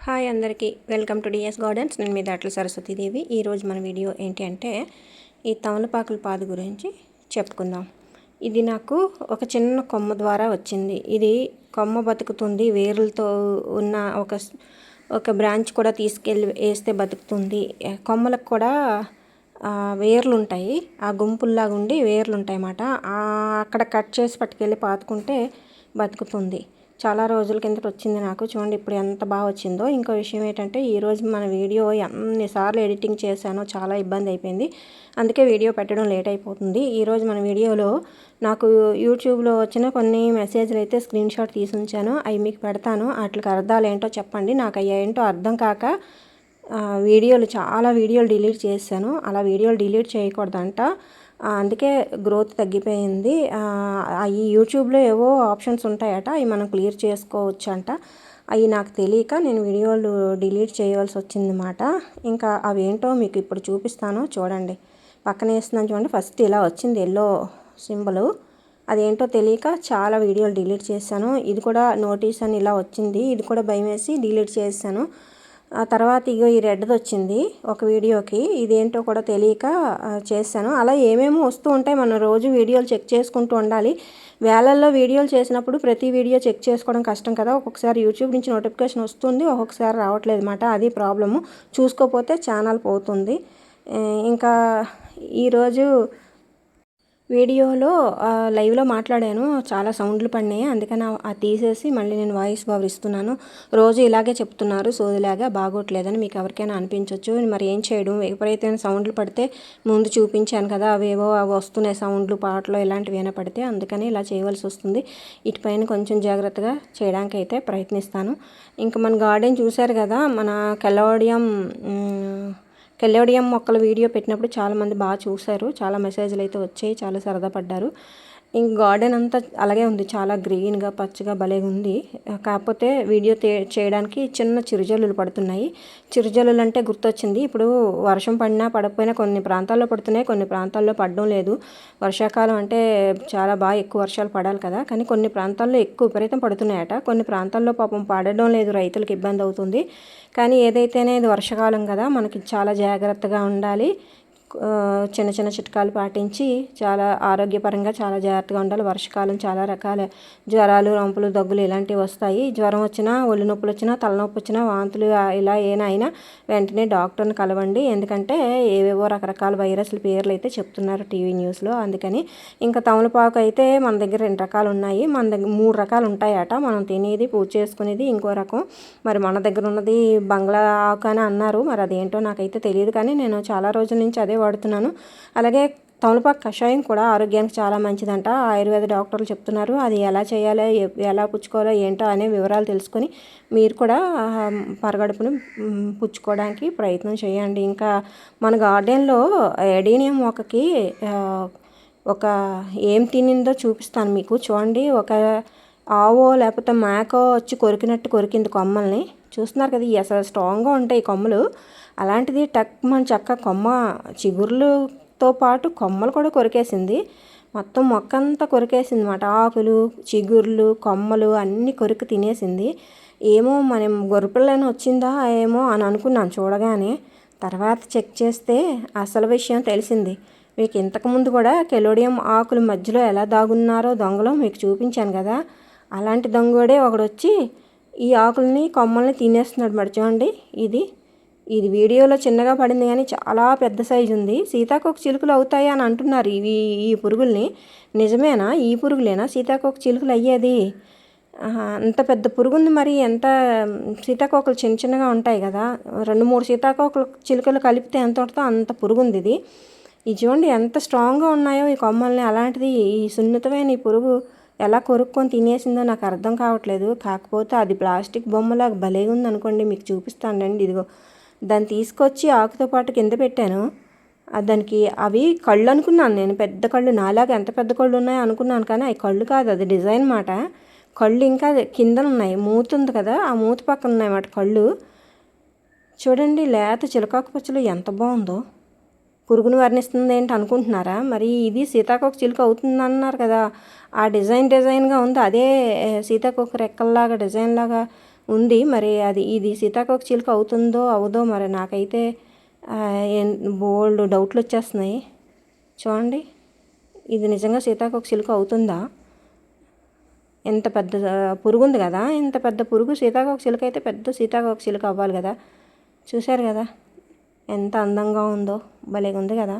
Hi అందరికీ welcome to DS gardens. నేను మీ దాట్ల సరస్వతీదేవి. ఈరోజు మన వీడియో ఏంటి అంటే ఈ తమలపాకుల పాదు గురించి చెప్పుకుందాం. ఇది నాకు ఒక చిన్న కొమ్మ ద్వారా వచ్చింది. ఇది కొమ్మ బతుకుతుంది, వేర్లతో ఉన్న ఒక బ్రాంచ్ కూడా తీసుకెళ్ళి వేస్తే బతుకుతుంది. కొమ్మలకు కూడా వేర్లు ఉంటాయి, ఆ గుంపుల్లాగా ఉండి వేర్లు ఉంటాయి అన్నమాట. అక్కడ కట్ చేసి పట్టుకెళ్ళి పాతుకుంటే బతుకుతుంది. చాలా రోజుల కిందట వచ్చింది నాకు. చూడండి ఇప్పుడు ఎంత బాగా వచ్చిందో. ఇంకో విషయం ఏంటంటే ఈరోజు మన వీడియో ఎన్నిసార్లు ఎడిటింగ్ చేశానో చాలా ఇబ్బంది అయిపోయింది, అందుకే వీడియో పెట్టడం లేట్ అయిపోతుంది. ఈరోజు మన వీడియోలో నాకు యూట్యూబ్లో వచ్చిన కొన్ని మెసేజ్లు అయితే స్క్రీన్ షాట్ తీసి ఉంచాను, అవి మీకు పెడతాను. వాటికి అర్థాలు ఏంటో చెప్పండి. నాకు అవి ఏంటో అర్థం కాక చాలా వీడియోలు డిలీట్ చేశాను. అలా వీడియోలు డిలీట్ చేయకూడదంట, అందుకే గ్రోత్ తగ్గిపోయింది. ఈ యూట్యూబ్లో ఏవో ఆప్షన్స్ ఉంటాయట, అవి మనం క్లియర్ చేసుకోవచ్చు అంట. అవి నాకు తెలియక నేను వీడియోలు డిలీట్ చేయవలసి వచ్చిందన్నమాట. ఇంకా అవేంటో మీకు ఇప్పుడు చూపిస్తాను, చూడండి. పక్కన వేస్తున్నాను చూడండి. ఫస్ట్ ఇలా వచ్చింది ఎల్లో సింబలు, అదేంటో తెలియక చాలా వీడియోలు డిలీట్ చేశాను. ఇది కూడా నోటీస్ అని ఇలా వచ్చింది, ఇది కూడా భయం వేసి డిలీట్ చేశాను. ఆ తర్వాత ఇగో ఈ రెడ్ది వచ్చింది ఒక వీడియోకి, ఇదేంటో కూడా తెలియక చేశాను. అలా ఏమేమో వస్తూ ఉంటాయి, మనం రోజు వీడియోలు చెక్ చేసుకుంటూ ఉండాలి. వేలల్లో వీడియోలు చేసినప్పుడు ప్రతి వీడియో చెక్ చేసుకోవడం కష్టం కదా. ఒక్కొక్కసారి యూట్యూబ్ నుంచి నోటిఫికేషన్ వస్తుంది, ఒక్కొక్కసారి రావట్లేదు అన్నమాట. అది ప్రాబ్లము. చూసుకోకపోతే ఛానల్ పోతుంది. ఇంకా ఈరోజు వీడియోలో లైవ్లో మాట్లాడాను, చాలా సౌండ్లు పడినాయి, అందుకని అది తీసేసి మళ్ళీ నేను వాయిస్ ఓవర్ ఇస్తున్నాను. రోజు ఇలాగే చెప్తున్నారు సోదిలాగా, బాగోట్లేదని మీకు ఎవరికైనా అనిపించవచ్చు. మరి ఏం చేయడం, విపరీతమైన సౌండ్లు పడితే ముందు చూపించాను కదా, అవి వస్తున్నాయి సౌండ్లు, పాటలు ఇలాంటివి ఏమైనా పడితే, అందుకని ఇలా చేయవలసి వస్తుంది. ఇటుపైన కొంచెం జాగ్రత్తగా చేయడానికి అయితే ప్రయత్నిస్తాను. ఇంకా మన గార్డెన్ చూశారు కదా, మన కెలోడియం మొక్కల వీడియో పెట్టినప్పుడు చాలామంది బాగా చూశారు, చాలా మెసేజ్లు అయితే వచ్చాయి, చాలా సరదా పడ్డారు. ఇంక గార్డెన్ అంతా అలాగే ఉంది, చాలా గ్రీన్గా పచ్చగా భలేగా ఉంది. కాకపోతే వీడియో చేయడానికి చిన్న చిరుజల్లులు పడుతున్నాయి. చిరుజల్లులు అంటే గుర్తొచ్చింది, ఇప్పుడు వర్షం పడినా పడకపోయినా కొన్ని ప్రాంతాల్లో పడుతున్నాయి, కొన్ని ప్రాంతాల్లో పడడం లేదు. వర్షాకాలం అంటే చాలా బాగా ఎక్కువ వర్షాలు పడాలి కదా, కానీ కొన్ని ప్రాంతాల్లో ఎక్కువ విపరీతం పడుతున్నాయట, కొన్ని ప్రాంతాల్లో పాపం పడడం లేదు, రైతులకు ఇబ్బంది అవుతుంది. కానీ ఏదైతేనే ఇది వర్షాకాలం కదా, మనకి చాలా జాగ్రత్తగా ఉండాలి. చిన్న చిన్న చిట్కాలు పాటించి చాలా ఆరోగ్యపరంగా చాలా జాగ్రత్తగా ఉండాలి. వర్షాకాలం చాలా రకాల జ్వరాలు, రంపులు, దగ్గులు ఇలాంటివి వస్తాయి. జ్వరం వచ్చినా, ఒళ్ళు నొప్పులు వచ్చినా, తలనొప్పి వచ్చినా, వాంతులు ఇలా ఏమైనా వెంటనే డాక్టర్ని కలవండి. ఎందుకంటే ఏవేవో రకరకాల వైరస్ల పేర్లు అయితే చెప్తున్నారు టీవీ న్యూస్లో, అందుకని. ఇంకా తమలపాకు అయితే మన దగ్గర 2 రకాలు ఉన్నాయి, మన దగ్గర 3 రకాలు ఉంటాయట. మనం తినేది, పూజ చేసుకునేది ఇంకో రకం. మరి మన దగ్గర ఉన్నది బంగ్లా ఆకు అని అన్నారు, మరి అదేంటో నాకైతే తెలియదు, కానీ నేను చాలా రోజుల నుంచి అదే వాడుతున్నాను. అలాగే తమలపాకు కషాయం కూడా ఆరోగ్యానికి చాలా మంచిదంట, ఆయుర్వేద డాక్టర్లు చెప్తున్నారు. అది ఎలా చేయాలో, ఎలా పుచ్చుకోవాలో ఏంటో అనే వివరాలు తెలుసుకొని మీరు కూడా పరగడుపును పుచ్చుకోవడానికి ప్రయత్నం చేయండి. ఇంకా మన గార్డెన్లో ఎడీనియం మొక్కకి ఏం తినిందో చూపిస్తాను మీకు. చూడండి, ఒక ఆవో లేకపోతే మేకో వచ్చి కొరికినట్టు కొరికింది కొమ్మల్ని. చూస్తున్నారు కదా, అసలు స్ట్రాంగ్గా ఉంటాయి కొమ్మలు. అలాంటిది మన చక్క కొమ్మ చిగుర్లతో పాటు కొమ్మలు కూడా కొరికేసింది. మొత్తం మొక్క అంతా కొరికేసింది అన్నమాట. ఆకులు, చిగుర్లు, కొమ్మలు అన్నీ కొరికి తినేసింది. ఏమో మనం గొర్రెపిల్లని వచ్చిందా ఏమో అని అనుకున్నాను చూడగానే. తర్వాత చెక్ చేస్తే అసలు విషయం తెలిసింది. మీకు ఇంతకుముందు కూడా కెలోడియం ఆకుల మధ్యలో ఎలా దాగున్నారో దొంగలో మీకు చూపించాను కదా, అలాంటి దొంగోడే ఒకడొచ్చి ఈ ఆకుల్ని, కొమ్మల్ని తినేస్తున్నాడు. మరి చూడండి, ఇది వీడియోలో చిన్నగా పడింది కానీ చాలా పెద్ద సైజు ఉంది. సీతాకోక చిలుకలు అవుతాయి అని అంటున్నారు ఈ పురుగుల్ని. నిజమేనా? ఈ పురుగులేనా సీతాకోక చిలుకలు అయ్యేది? అంత పెద్ద పురుగు ఉంది. మరి ఎంత సీతాకోకలు చిన్న చిన్నగా ఉంటాయి కదా, 2-3 సీతాకోకలు చిలుకలు కలిపితే ఎంత ఉంటుందో అంత పురుగు ఉంది ఇది. చూడండి ఎంత స్ట్రాంగ్గా ఉన్నాయో ఈ కొమ్మల్ని. అలాంటిది ఈ సున్నితమైన ఈ పురుగు ఎలా కొరుక్కొని తినేసిందో నాకు అర్థం కావట్లేదు. కాకపోతే అది ప్లాస్టిక్ బొమ్మలాగా భలేగా ఉంది అనుకోండి, మీకు చూపిస్తానండి. ఇదిగో దాన్ని తీసుకొచ్చి ఆకుతో పాటు కింద పెట్టాను. దానికి అవి కళ్ళు అనుకున్నాను నేను, పెద్ద కళ్ళు, నాలాగా ఎంత పెద్ద కళ్ళు ఉన్నాయో అనుకున్నాను, కానీ అవి కళ్ళు కాదు, అది డిజైన్ మాట. కళ్ళు ఇంకా కింద ఉన్నాయి, మూతి ఉంది కదా, ఆ మూతి పక్కన ఉన్నాయన్నమాట కళ్ళు. చూడండి, లేత చిలకాకు పచ్చలు ఎంత బాగుందో. పురుగును వర్ణిస్తుంది ఏంటి అనుకుంటున్నారా? మరి ఇది సీతాకోక చిలుక అవుతుంది అన్నారు కదా, ఆ డిజైన్గా ఉంది. అదే సీతాకోక రెక్కల్లాగా డిజైన్లాగా ఉంది. మరి అది ఇది సీతాకోక చిలుక అవుతుందో అవదో మరి నాకైతే బోల్డ్ డౌట్లు వచ్చేస్తున్నాయి. చూడండి, ఇది నిజంగా సీతాకోక చిలుక అవుతుందా? ఎంత పెద్ద పురుగు ఉంది కదా, ఇంత పెద్ద పురుగు సీతాకోక చిలుక అయితే పెద్ద సీతాకోక చిలుక అవ్వాలి కదా. చూశారు కదా ఎంత అందంగా ఉందో, భలేగా ఉంది కదా.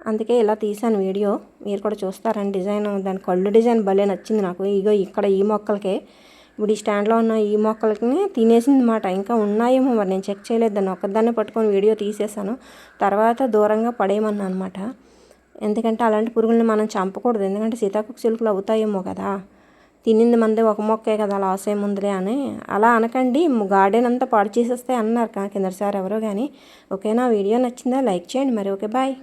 అందుకే ఇలా తీసాను వీడియో, మీరు కూడా చూస్తారని. డిజైన్, దాని కళ్ళు డిజైన్ భలే నచ్చింది నాకు. ఇగో ఇక్కడ ఈ మొక్కలకే, ఇప్పుడు ఈ స్టాండ్లో ఉన్న ఈ మొక్కలకి తినేసింది అన్నమాట. ఇంకా ఉన్నాయేమో మరి, నేను చెక్ చేయలేదు. దాన్ని ఒక్కదాన్నే పట్టుకొని వీడియో తీసేసాను. తర్వాత దూరంగా పడేయమన్నా అనమాట. ఎందుకంటే అలాంటి పురుగుల్ని మనం చంపకూడదు, ఎందుకంటే సీతాకోక చిలుకలు అవుతాయేమో కదా. తినింది మంది ఒక మొక్కే కదా, లాస్ ఏముందిలే అని. అలా అనకండి, గార్డెన్ అంతా పాడు చేసేస్తే అన్నారు కిందసారి ఎవరో కానీ. ఓకేనా, వీడియో నచ్చిందా? లైక్ చేయండి మరి. Okay, bye.